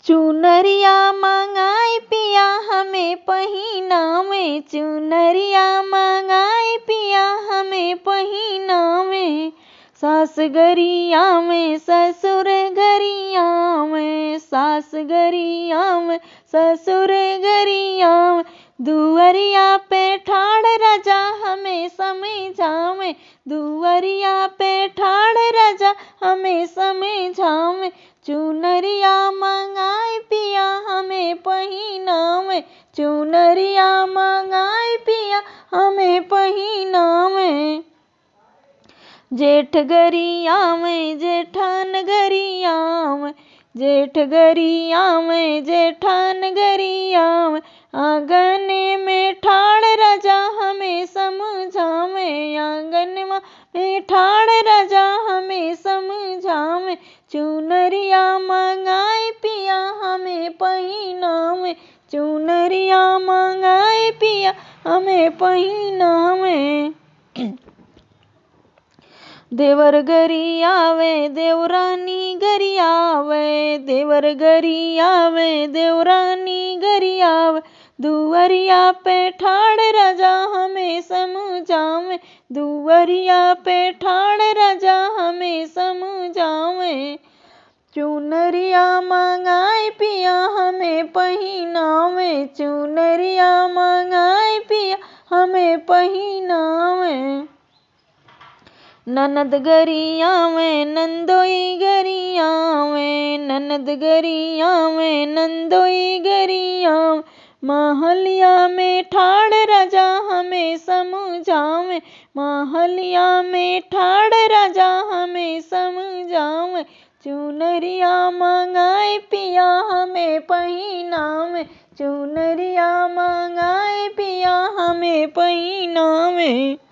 चुनरिया मंगाए पिया हमें पहिनावे, चुनरिया मंगाए पिया हमें पहिनावे। सास गरिया में ससुर गरिया में, सास गरिया में ससुर गरिया में। दुअरिया पे ठाड़ राजा हमें समझावे, दुअरिया पे ठाड़ राजा हमें समझावे। चुनरिया मंगाए पिया हमें पहिनावे, चुनरिया मंगाए पिया हमें पहिनावे। जेठ गरिया में जेठान गरिया में, जेठ गरिया में जेठान गरिया में। आंगन में ठाड़ राजा हमें समझावे, आंगन में ठाड़ राजा हमें समझावे। चुनरिया मंगाए पिया हमें पहिनावे, चुनरिया मंगाए पिया हमें पहिनावे। देवर गरियावे देवरानी गरियावे, देवर गरियावे देवरानी गरियावे। दुअरिया पे ठाड़ राजा हमें समझावे, दुअरिया पे ठाड़ राजा हमें समझावे। चुनरिया मंगाए पिया हमें पहिनावे, चुनरिया मंगाए पिया हमें पहिनावे। ननद गरिया में नंदोई गरिया में, ननद गरिया में नंदोई गरिया में। महलिया में ठाड़ राजा हमें समझावे, महलिया में ठाड़ राजा हमें समझावे। चुनरिया मंगाए पिया हमें पहिनावे, चुनरिया मंगाए पिया हमें पहिनावे।